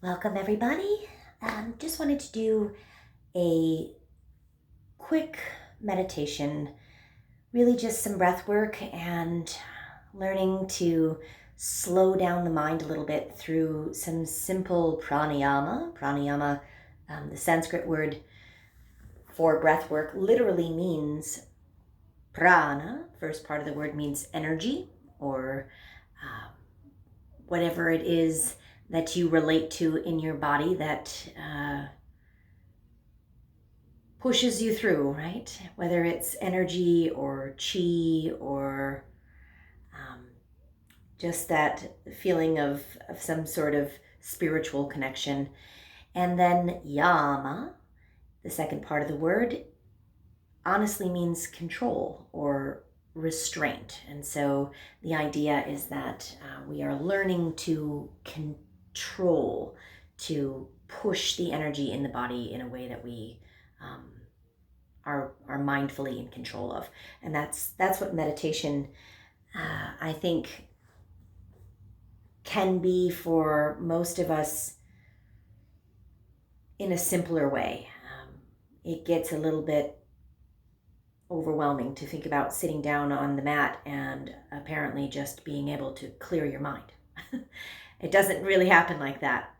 Welcome, everybody. Just wanted to do a quick meditation, really just some breath work and learning to slow down the mind a little bit through some simple pranayama. Pranayama, the Sanskrit word for breath work, literally means prana. First part of the word means energy or whatever it is that you relate to in your body that pushes you through, right? Whether it's energy or chi or just that feeling of some sort of spiritual connection. And then yama, the second part of the word, honestly means control or restraint. And so the idea is that we are learning to control, to push the energy in the body in a way that we are mindfully in control of. And that's what meditation, I think, can be for most of us in a simpler way. It gets a little bit overwhelming to think about sitting down on the mat and apparently just being able to clear your mind. It doesn't really happen like that.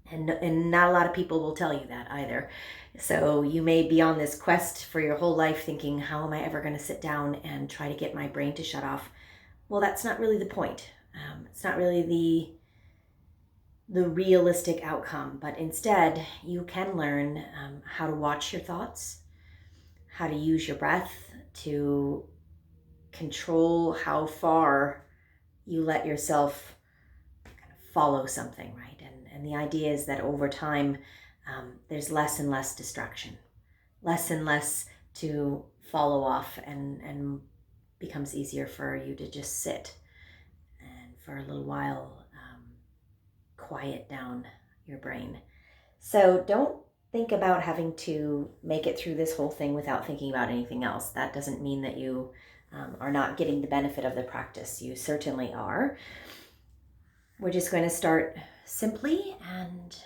And not a lot of people will tell you that either. So you may be on this quest for your whole life thinking, how am I ever going to sit down and try to get my brain to shut off? Well, that's not really the point. It's not really the realistic outcome, but instead you can learn how to watch your thoughts, how to use your breath to control how far you let yourself kind of follow something, right? And the idea is that over time, there's less and less distraction, less and less to follow off, and becomes easier for you to just sit and for a little while quiet down your brain. So don't think about having to make it through this whole thing without thinking about anything else. That doesn't mean that you are not getting the benefit of the practice. You certainly are. We're just going to start simply and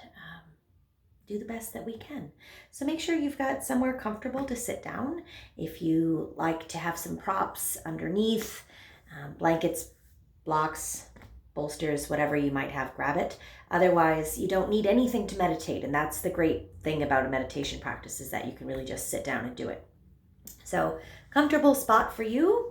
do the best that we can. So make sure you've got somewhere comfortable to sit down. If you like to have some props underneath, blankets, blocks, bolsters, whatever you might have, grab it. Otherwise, you don't need anything to meditate. And that's the great thing about a meditation practice, is that you can really just sit down and do it. So, comfortable spot for you.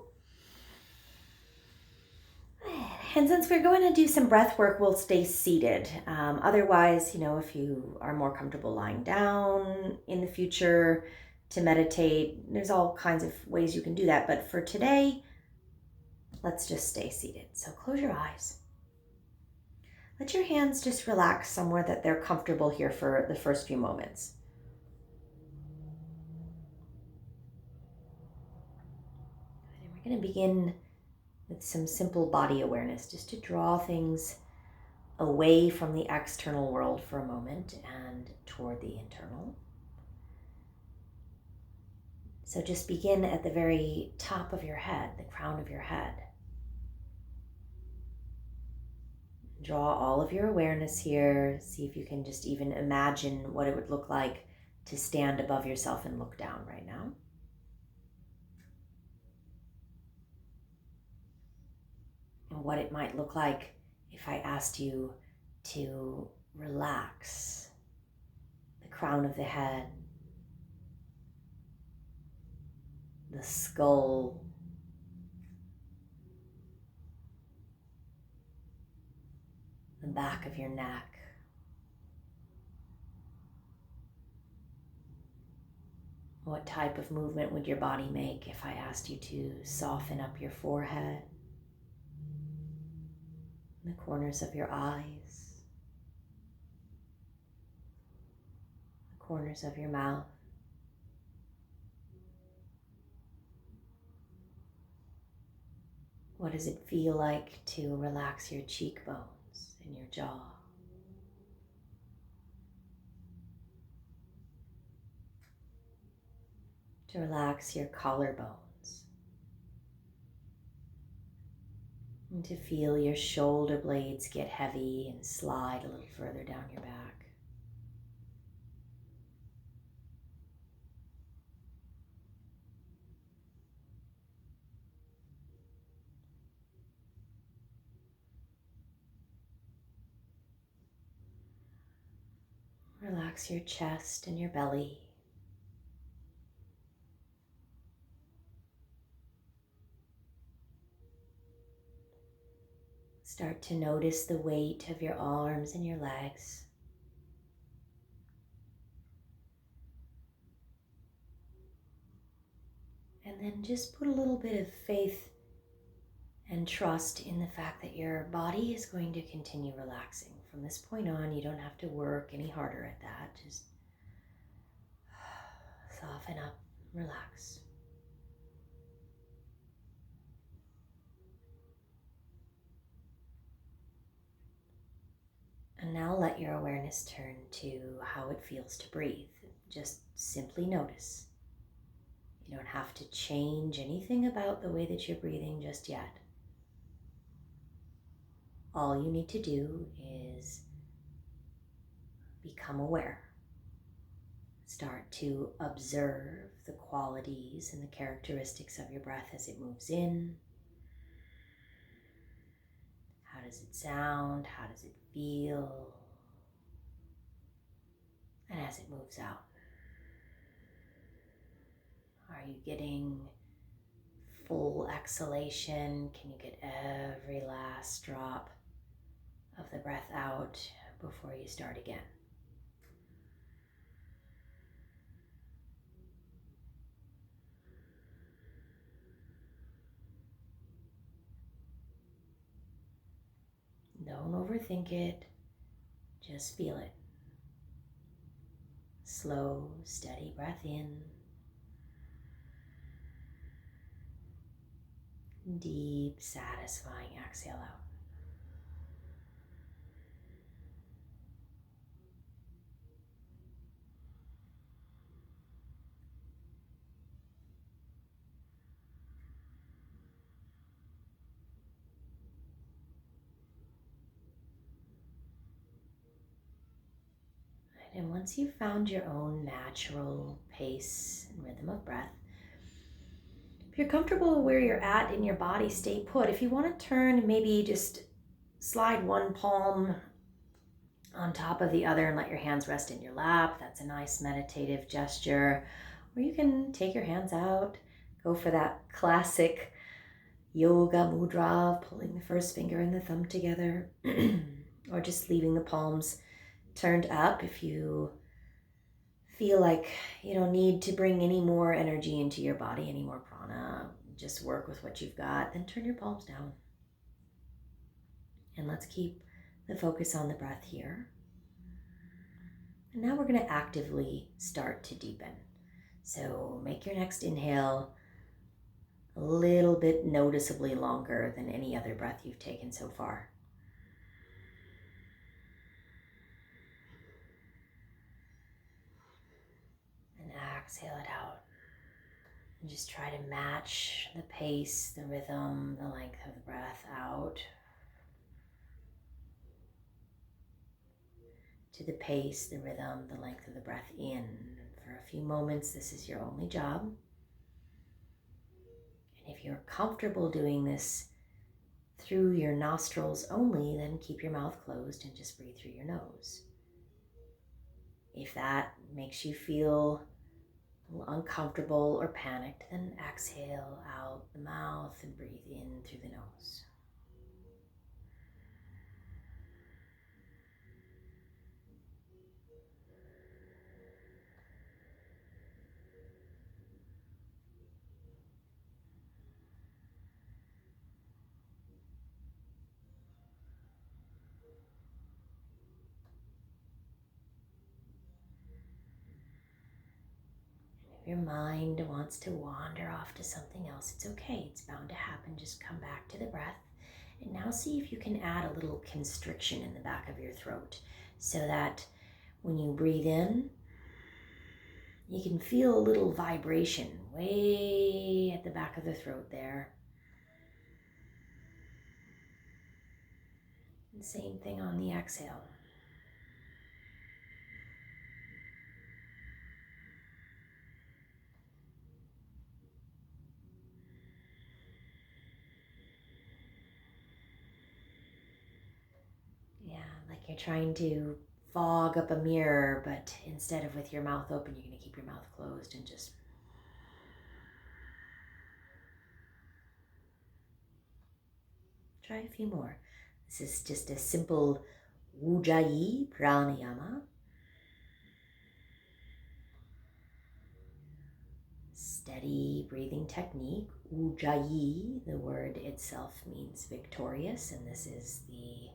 And since we're going to do some breath work, we'll stay seated. Otherwise, if you are more comfortable lying down in the future to meditate, there's all kinds of ways you can do that. But for today, let's just stay seated. So close your eyes. Let your hands just relax somewhere that they're comfortable here for the first few moments. And we're going to begin with some simple body awareness, just to draw things away from the external world for a moment and toward the internal. So just begin at the very top of your head, the crown of your head. Draw all of your awareness here. See if you can just even imagine what it would look like to stand above yourself and look down right now. And what it might look like if I asked you to relax the crown of the head, the skull, the back of your neck. What type of movement would your body make if I asked you to soften up your forehead, the corners of your eyes, the corners of your mouth? What does it feel like to relax your cheekbones and your jaw? To relax your collarbones, And to feel your shoulder blades get heavy and slide a little further down your back. Relax your chest and your belly. Start to notice the weight of your arms and your legs. And then just put a little bit of faith and trust in the fact that your body is going to continue relaxing. From this point on, you don't have to work any harder at that. Just soften up, relax. And now let your awareness turn to how it feels to breathe. Just simply notice. You don't have to change anything about the way that you're breathing just yet. All you need to do is become aware. Start to observe the qualities and the characteristics of your breath as it moves in. How does it sound? How does it feel? And as it moves out, are you getting full exhalation? Can you get every last drop of the breath out before you start again? Don't overthink it, just feel it. Slow, steady breath in. Deep, satisfying exhale out. And once you've found your own natural pace and rhythm of breath, if you're comfortable where you're at in your body, stay put. If you want to turn, maybe just slide one palm on top of the other and let your hands rest in your lap. That's a nice meditative gesture. Or you can take your hands out, go for that classic yoga mudra of pulling the first finger and the thumb together, or just leaving the palms turned up. If you feel like you don't need to bring any more energy into your body, any more prana, just work with what you've got, then turn your palms down. And let's keep the focus on the breath here. And now we're going to actively start to deepen. So make your next inhale a little bit noticeably longer than any other breath you've taken so far. And exhale it out. And just try to match the pace, the rhythm, the length of the breath out to the pace, the rhythm, the length of the breath in. For a few moments, this is your only job. And if you're comfortable doing this through your nostrils only, then keep your mouth closed and just breathe through your nose. If that makes you feel a little uncomfortable or panicked, then exhale out the mouth and breathe in through the nose. If your mind wants to wander off to something else, it's okay. It's bound to happen. Just come back to the breath. And now see if you can add a little constriction in the back of your throat so that when you breathe in, you can feel a little vibration way at the back of the throat there. And same thing on the exhale. Yeah, like you're trying to fog up a mirror, but instead of with your mouth open, you're going to keep your mouth closed and just try a few more. This is just a simple Ujjayi pranayama. Steady breathing technique. Ujjayi, the word itself means victorious, and this is the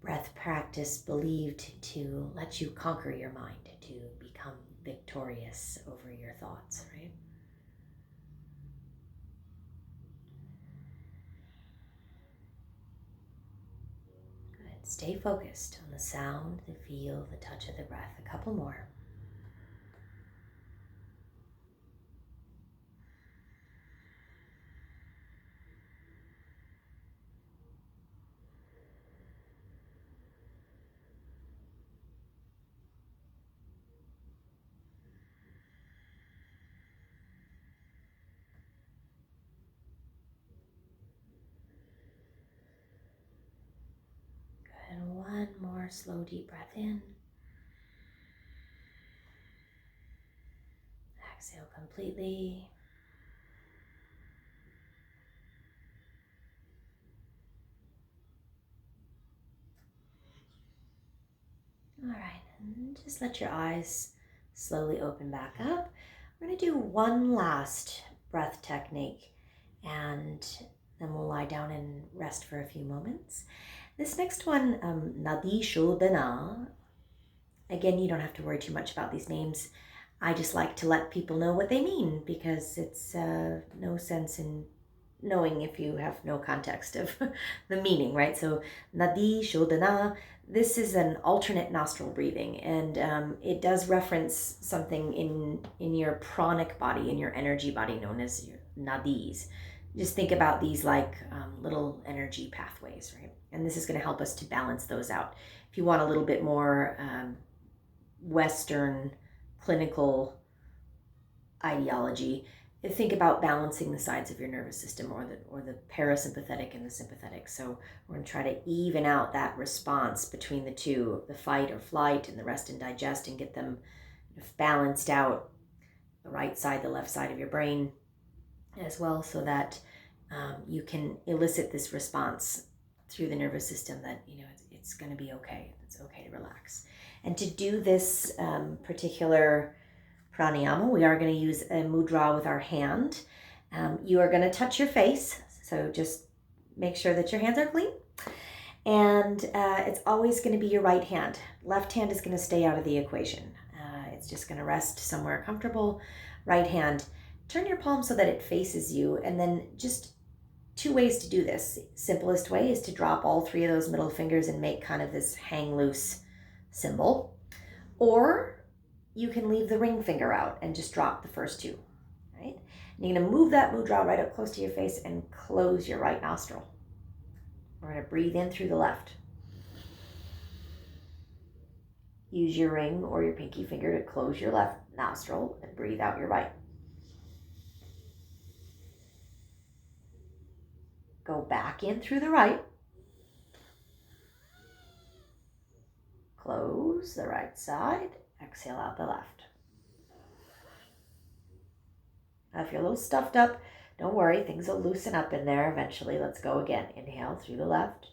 breath practice believed to let you conquer your mind, to become victorious over your thoughts, right? Good. Stay focused on the sound, the feel, the touch of the breath. A couple more. Good. And one more slow, deep breath in. Exhale completely. All right, and just let your eyes slowly open back up. We're going to do one last breath technique, and then we'll lie down and rest for a few moments. This next one, Nadi Shodhana. Again, you don't have to worry too much about these names. I just like to let people know what they mean because it's no sense in knowing if you have no context of the meaning, right? So Nadi Shodhana, this is an alternate nostril breathing, and it does reference something in your pranic body, in your energy body, known as your nadis. Just think about these like little energy pathways, right? And this is going to help us to balance those out. If you want a little bit more Western clinical ideology, think about balancing the sides of your nervous system, or the parasympathetic and the sympathetic. So we're going to try to even out that response between the two, the fight or flight and the rest and digest, and get them balanced out, the right side, the left side of your brain as well, so that you can elicit this response through the nervous system that it's going to be okay. It's okay to relax. And to do this particular pranayama, we are going to use a mudra with our hand. You are going to touch your face, so just make sure that your hands are clean. And it's always going to be your right hand. Left hand is going to stay out of the equation. It's just going to rest somewhere comfortable. Right hand, turn your palm so that it faces you, and then just two ways to do this. Simplest way is to drop all three of those middle fingers and make kind of this hang loose symbol. Or you can leave the ring finger out and just drop the first two, right? And you're going to move that mudra right up close to your face and close your right nostril. We're going to breathe in through the left. Use your ring or your pinky finger to close your left nostril and breathe out your right. Go back in through the right. Close the right side. Exhale out the left. Now, if you're a little stuffed up, don't worry. Things will loosen up in there eventually. Let's go again. Inhale through the left.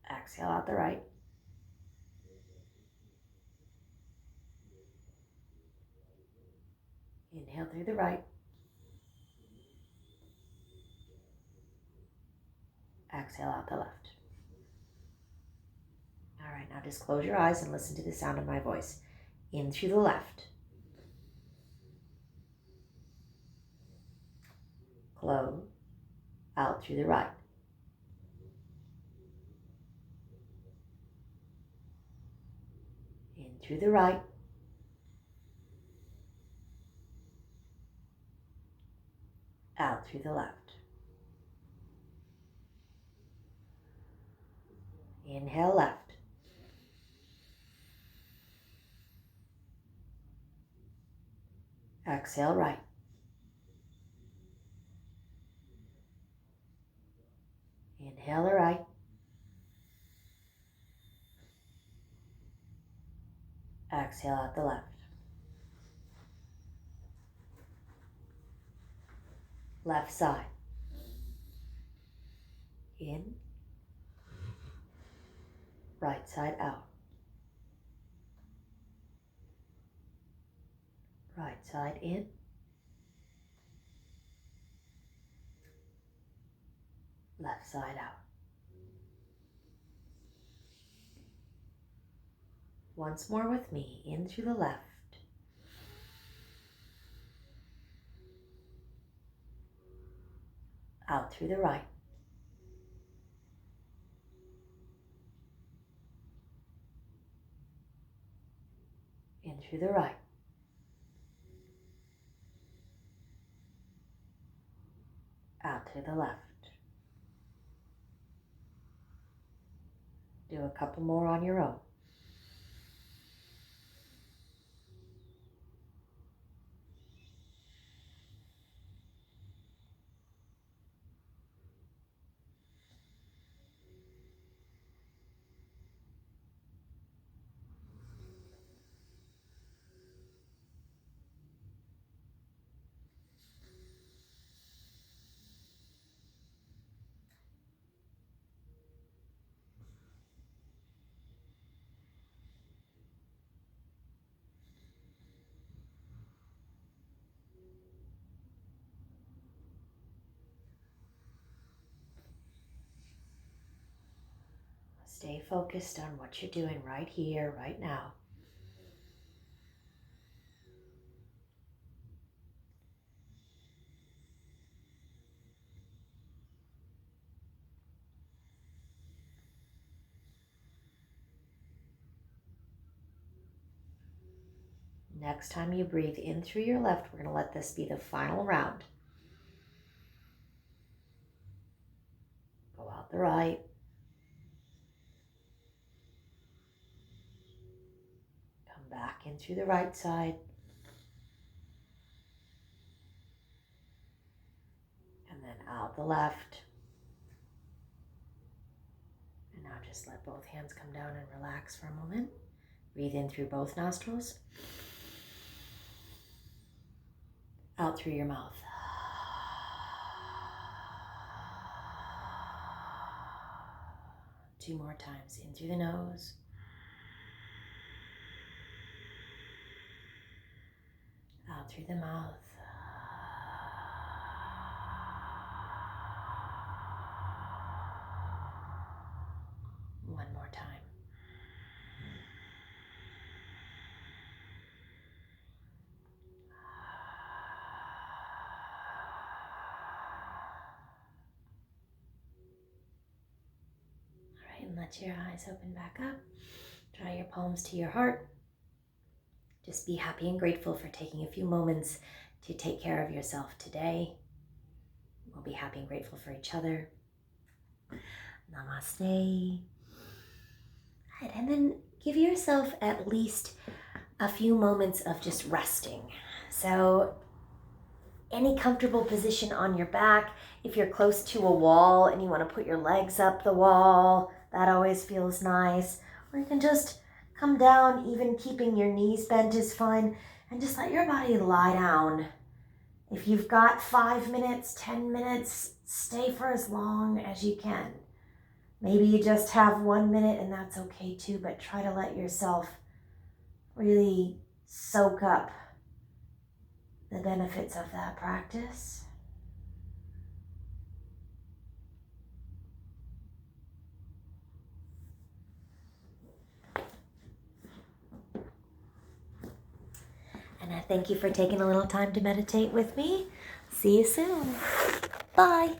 Exhale out the right. Inhale through the right. Exhale out the left. All right, now just close your eyes and listen to the sound of my voice. In through the left. Close. Out through the right. In through the right. Out through the left. Inhale left. Exhale right. Inhale the right. Exhale out the left. Left side. In. Right side out. Right side in. Left side out. Once more with me. In through the left. Out through the right. In through the right. Out through the left. Do a couple more on your own. Stay focused on what you're doing right here, right now. Next time you breathe in through your left, we're going to let this be the final round. Go out the right. Come back in through the right side. And then out the left. And now just let both hands come down and relax for a moment. Breathe in through both nostrils. Out through your mouth. Two more times. In through the nose. Out through the mouth. One more time. All right, and let your eyes open back up. Draw your palms to your heart. Just be happy and grateful for taking a few moments to take care of yourself today. We'll be happy and grateful for each other. Namaste. Right, and then give yourself at least a few moments of just resting. So any comfortable position on your back. If you're close to a wall and you want to put your legs up the wall, that always feels nice. Or you can just come down, even keeping your knees bent is fine, and just let your body lie down. If you've got 5 minutes, 10 minutes, stay for as long as you can. Maybe you just have 1 minute and that's okay too, but try to let yourself really soak up the benefits of that practice. And I thank you for taking a little time to meditate with me. See you soon. Bye.